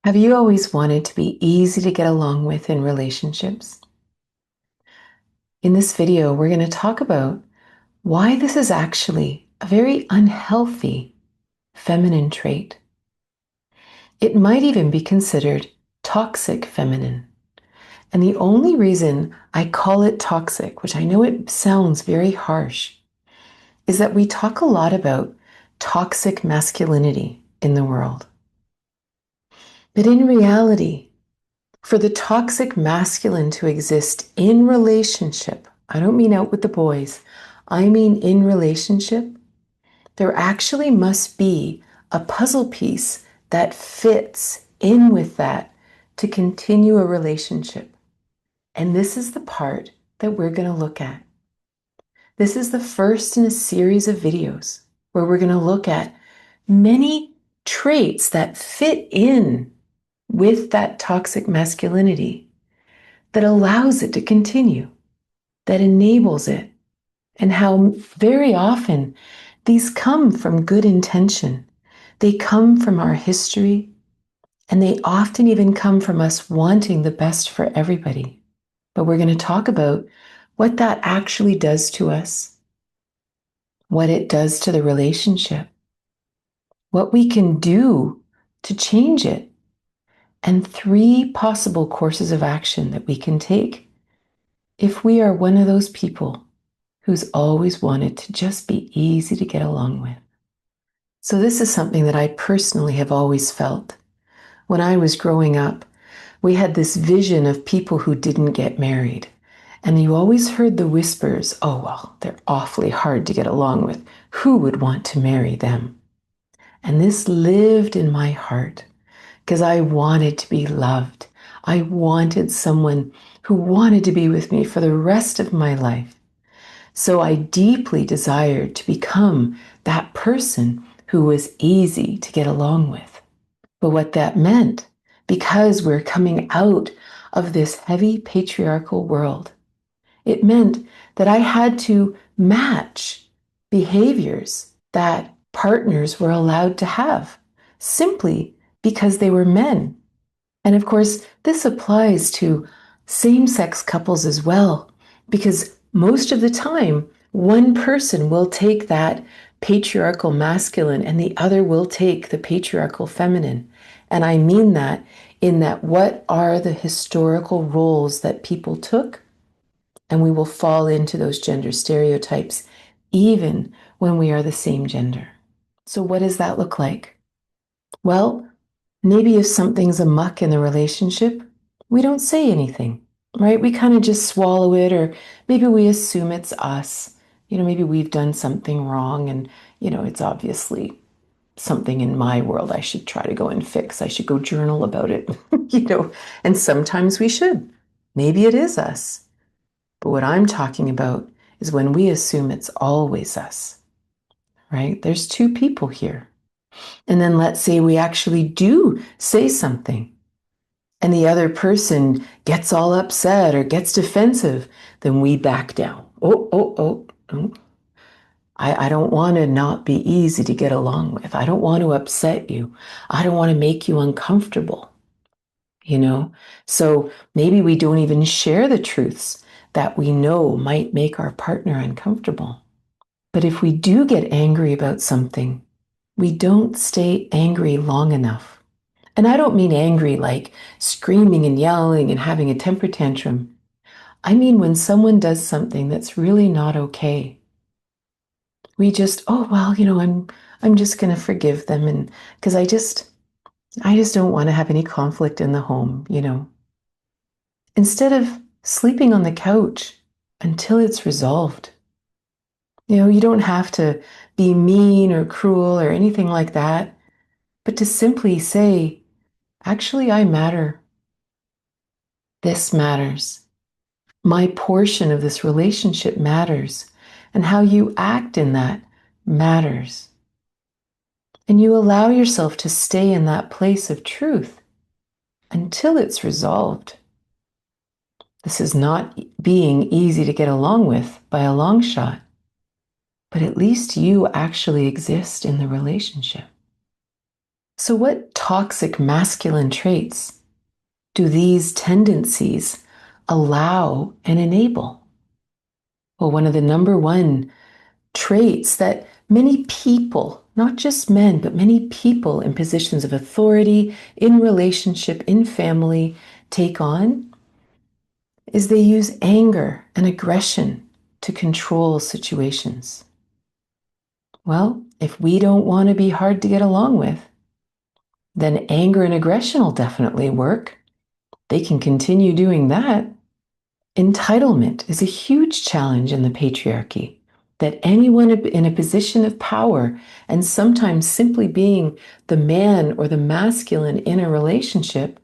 Have you always wanted to be easy to get along with in relationships? In this video, we're going to talk about why this is actually a very unhealthy feminine trait. It might even be considered toxic feminine. And the only reason I call it toxic, which I know it sounds very harsh, is that we talk a lot about toxic masculinity in the world. But in reality, for the toxic masculine to exist in relationship, I don't mean out with the boys, I mean in relationship, there actually must be a puzzle piece that fits in with that to continue a relationship. And this is the part that we're going to look at. This is the first in a series of videos where we're going to look at many traits that fit in with that toxic masculinity that allows it to continue, that enables it, and how very often these come from good intention. They come from our history, and they often even come from us wanting the best for everybody. But we're going to talk about what that actually does to us, what it does to the relationship, what we can do to change it, and 3 possible courses of action that we can take if we are one of those people who's always wanted to just be easy to get along with. So this is something that I personally have always felt. When I was growing up, we had this vision of people who didn't get married. And you always heard the whispers, oh, well, they're awfully hard to get along with. Who would want to marry them? And this lived in my heart because I wanted to be loved. I wanted someone who wanted to be with me for the rest of my life. So I deeply desired to become that person who was easy to get along with. But what that meant, because we're coming out of this heavy patriarchal world, it meant that I had to match behaviors that partners were allowed to have simply because they were men. And of course, this applies to same-sex couples as well, because most of the time, one person will take that patriarchal masculine and the other will take the patriarchal feminine. And I mean that in that what are the historical roles that people took? And we will fall into those gender stereotypes even when we are the same gender. So what does that look like? Well, maybe if something's amuck in the relationship, we don't say anything, right? We kind of just swallow it, or maybe we assume it's us. Maybe we've done something wrong and, it's obviously something in my world I should try to go and fix. I should go journal about it, and sometimes we should. Maybe it is us. But what I'm talking about is when we assume it's always us, right? There's 2 people here. And then let's say we actually do say something and the other person gets all upset or gets defensive, then we back down. Oh. I don't want to not be easy to get along with. I don't want to upset you. I don't want to make you uncomfortable, So maybe we don't even share the truths that we know might make our partner uncomfortable. But if we do get angry about something, we don't stay angry long enough. And I don't mean angry like screaming and yelling and having a temper tantrum. I mean when someone does something that's really not okay. We just, oh well, I'm just going to forgive them, and because I just don't want to have any conflict in the home. Instead of sleeping on the couch until it's resolved. You don't have to be mean or cruel or anything like that, but to simply say, actually, I matter. This matters. My portion of this relationship matters, and how you act in that matters. And you allow yourself to stay in that place of truth until it's resolved. This is not being easy to get along with by a long shot, but at least you actually exist in the relationship. So, what toxic masculine traits do these tendencies allow and enable? Well, one of the number one traits that many people, not just men, but many people in positions of authority, in relationship, in family, take on is they use anger and aggression to control situations. Well, if we don't want to be hard to get along with, then anger and aggression will definitely work. They can continue doing that. Entitlement is a huge challenge in the patriarchy. That anyone in a position of power, and sometimes simply being the man or the masculine in a relationship,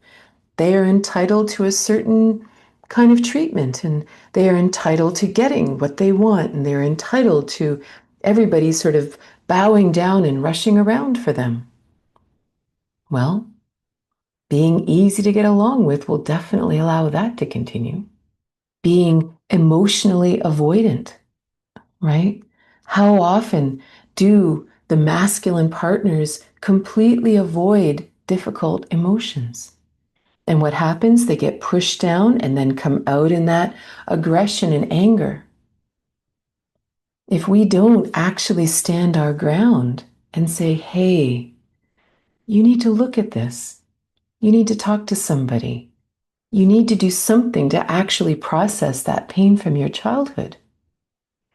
they are entitled to a certain kind of treatment, and they are entitled to getting what they want, and they're entitled to everybody sort of bowing down and rushing around for them. Well, being easy to get along with will definitely allow that to continue. Being emotionally avoidant, right? How often do the masculine partners completely avoid difficult emotions? And what happens? They get pushed down and then come out in that aggression and anger. If we don't actually stand our ground and say, hey, you need to look at this, you need to talk to somebody, you need to do something to actually process that pain from your childhood,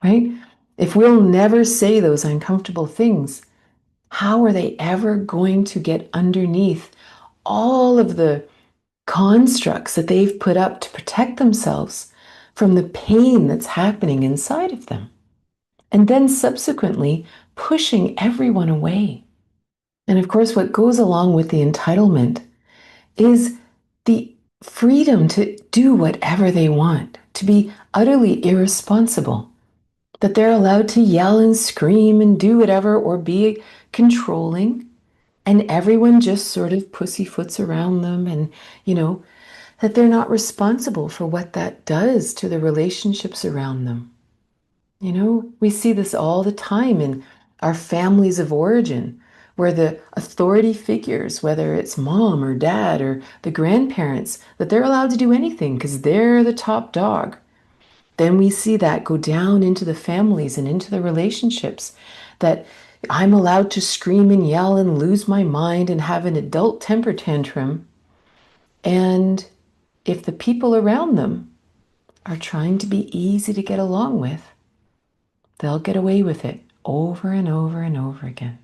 right? If we'll never say those uncomfortable things, how are they ever going to get underneath all of the constructs that they've put up to protect themselves from the pain that's happening inside of them? And then subsequently pushing everyone away. And of course, what goes along with the entitlement is the freedom to do whatever they want, to be utterly irresponsible, that they're allowed to yell and scream and do whatever or be controlling, and everyone just sort of pussyfoots around them, and, that they're not responsible for what that does to the relationships around them. We see this all the time in our families of origin, where the authority figures, whether it's mom or dad or the grandparents, that they're allowed to do anything because they're the top dog. Then we see that go down into the families and into the relationships, that I'm allowed to scream and yell and lose my mind and have an adult temper tantrum. And if the people around them are trying to be easy to get along with, they'll get away with it over and over and over again.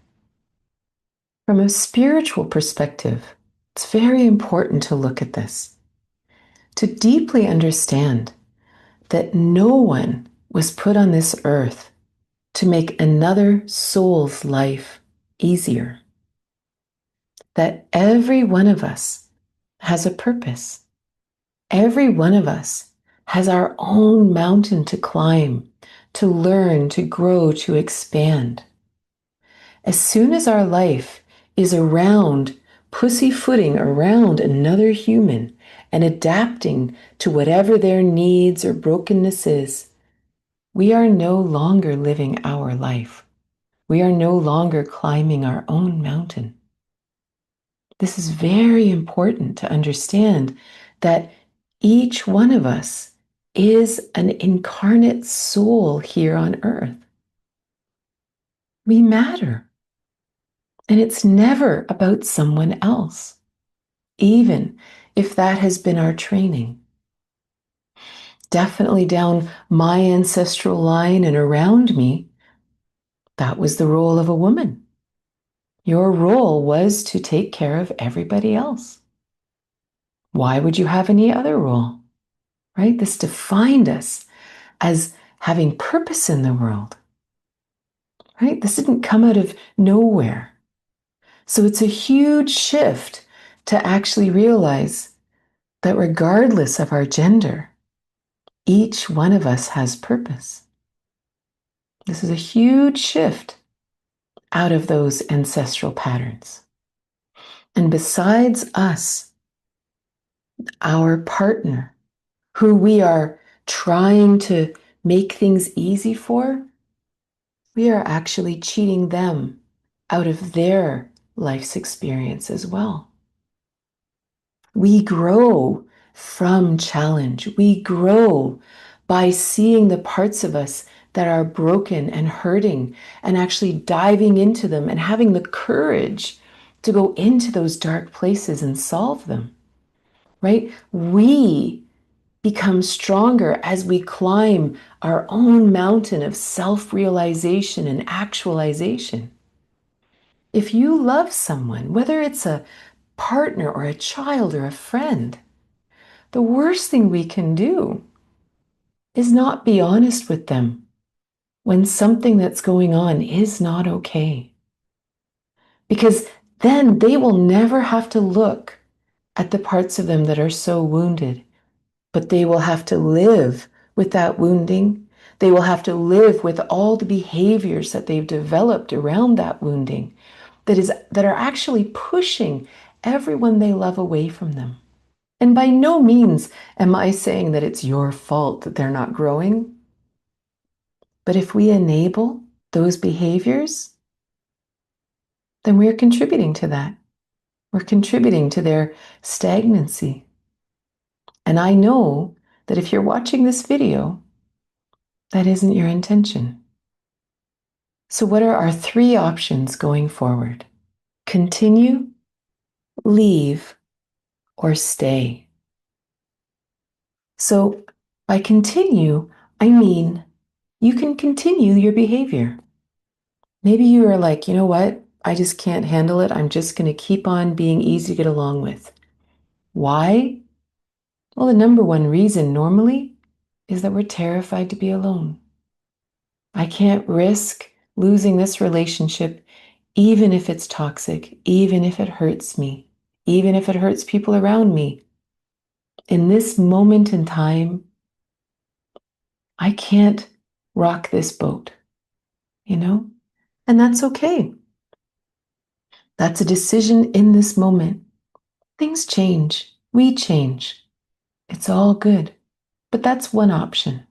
From a spiritual perspective, it's very important to look at this, to deeply understand that no one was put on this earth to make another soul's life easier. That every one of us has a purpose. Every one of us has our own mountain to climb, to learn, to grow, to expand. As soon as our life is around pussyfooting around another human and adapting to whatever their needs or brokenness is, we are no longer living our life. We are no longer climbing our own mountain. This is very important to understand, that each one of us is an incarnate soul here on earth. We matter. And it's never about someone else, even if that has been our training. Definitely down my ancestral line and around me, that was the role of a woman. Your role was to take care of everybody else. Why would you have any other role? Right? This defined us as having purpose in the world. Right? This didn't come out of nowhere. So it's a huge shift to actually realize that regardless of our gender, each one of us has purpose. This is a huge shift out of those ancestral patterns. And besides us, our partner, who we are trying to make things easy for, we are actually cheating them out of their life's experience as well. We grow from challenge. We grow by seeing the parts of us that are broken and hurting and actually diving into them and having the courage to go into those dark places and solve them, right? We become stronger as we climb our own mountain of self-realization and actualization. If you love someone, whether it's a partner or a child or a friend, the worst thing we can do is not be honest with them when something that's going on is not okay. Because then they will never have to look at the parts of them that are so wounded, but they will have to live with that wounding. They will have to live with all the behaviors that they've developed around that wounding that are actually pushing everyone they love away from them. And by no means am I saying that it's your fault that they're not growing. But if we enable those behaviors, then we're contributing to that. We're contributing to their stagnancy. And I know that if you're watching this video, that isn't your intention. So, what are our three options going forward? Continue, leave, or stay. So, by continue, I mean you can continue your behavior. Maybe you are like, you know what? I just can't handle it. I'm just going to keep on being easy to get along with. Why? Well, the number one reason normally is that we're terrified to be alone. I can't risk losing this relationship, even if it's toxic, even if it hurts me, even if it hurts people around me. In this moment in time, I can't rock this boat, you know? And that's okay. That's a decision in this moment. Things change. We change. It's all good. But that's one option.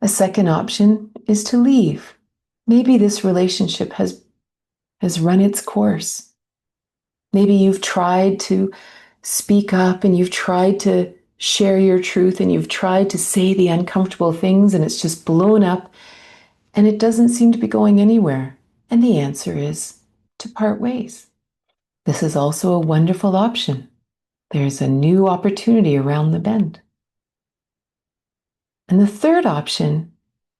A second option is to leave. Maybe this relationship has run its course. Maybe you've tried to speak up and you've tried to share your truth and you've tried to say the uncomfortable things and it's just blown up and it doesn't seem to be going anywhere. And the answer is to part ways. This is also a wonderful option. There's a new opportunity around the bend. And the third option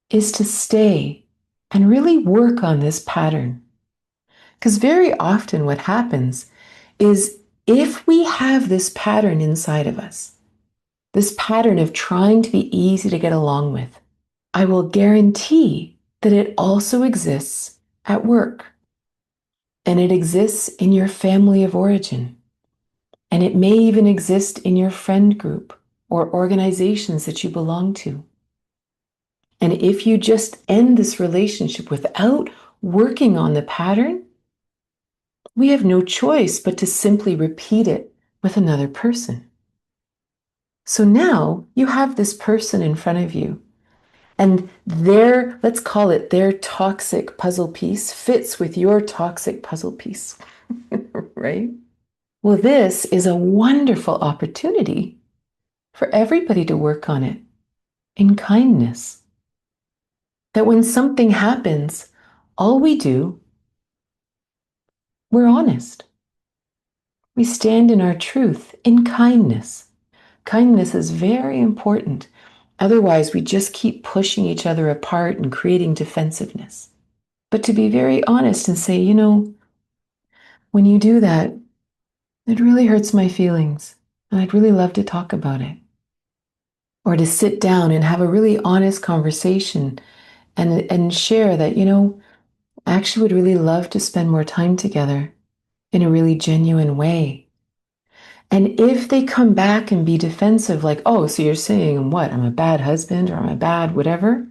is to stay and really work on this pattern. Because very often what happens is if we have this pattern inside of us, this pattern of trying to be easy to get along with, I will guarantee that it also exists at work. And it exists in your family of origin. And it may even exist in your friend group or organizations that you belong to. And if you just end this relationship without working on the pattern, we have no choice but to simply repeat it with another person. So now you have this person in front of you, and their, let's call it their toxic puzzle piece, fits with your toxic puzzle piece, right? Well, this is a wonderful opportunity for everybody to work on it in kindness. That when something happens, all we do, we're honest. We stand in our truth in kindness. Kindness is very important. Otherwise, we just keep pushing each other apart and creating defensiveness. But to be very honest and say, you know, when you do that, it really hurts my feelings, and I'd really love to talk about it. Or to sit down and have a really honest conversation and share that, you know, I actually would really love to spend more time together in a really genuine way. And if they come back and be defensive, like, oh, so you're saying what? I'm a bad husband or I'm a bad whatever.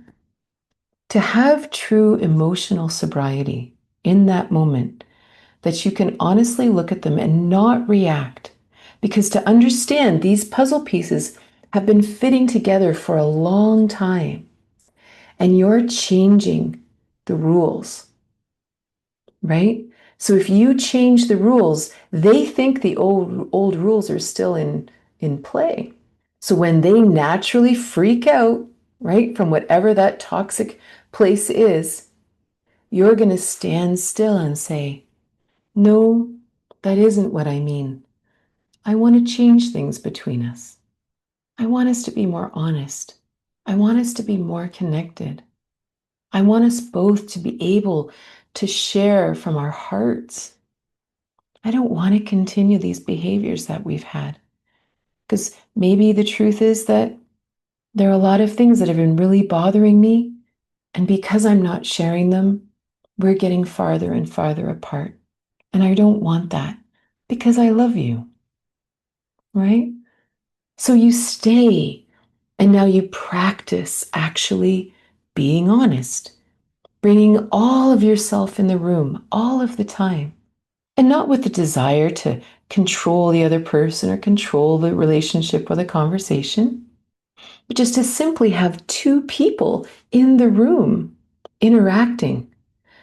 To have true emotional sobriety in that moment, that you can honestly look at them and not react. Because to understand these puzzle pieces have been fitting together for a long time, and you're changing the rules, right? So if you change the rules, they think the old rules are still in play. So when they naturally freak out, right, from whatever that toxic place is, you're going to stand still and say, "No, that isn't what I mean. I want to change things between us. I want us to be more honest. I want us to be more connected. I want us both to be able to share from our hearts. I don't want to continue these behaviors that we've had." Because maybe the truth is that there are a lot of things that have been really bothering me. And because I'm not sharing them, we're getting farther and farther apart. And I don't want that because I love you, right? So you stay and now you practice actually being honest, bringing all of yourself in the room all of the time, and not with the desire to control the other person or control the relationship or the conversation, but just to simply have two people in the room interacting,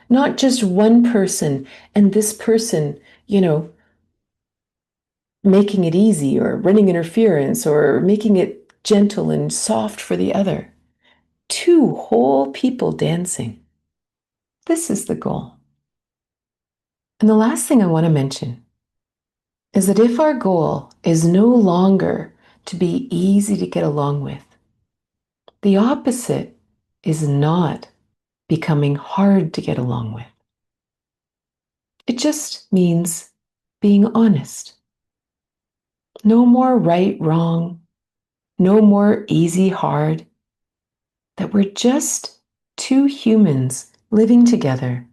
not just one person and this person, making it easy or running interference or making it gentle and soft for the other. Two whole people dancing. This is the goal. And the last thing I want to mention is that if our goal is no longer to be easy to get along with, the opposite is not becoming hard to get along with. It just means being honest. No more right, wrong, no more easy, hard. That we're just two humans living together,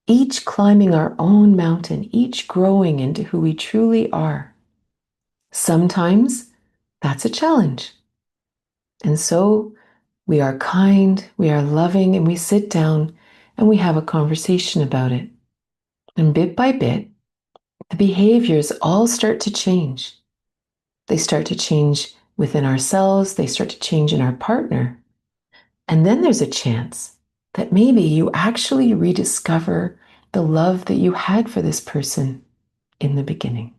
each climbing our own mountain, each growing into who we truly are. Sometimes that's a challenge. And so we are kind, we are loving, and we sit down and we have a conversation about it. And bit by bit, the behaviors all start to change. They start to change within ourselves, they start to change in our partner. And then there's a chance that maybe you actually rediscover the love that you had for this person in the beginning.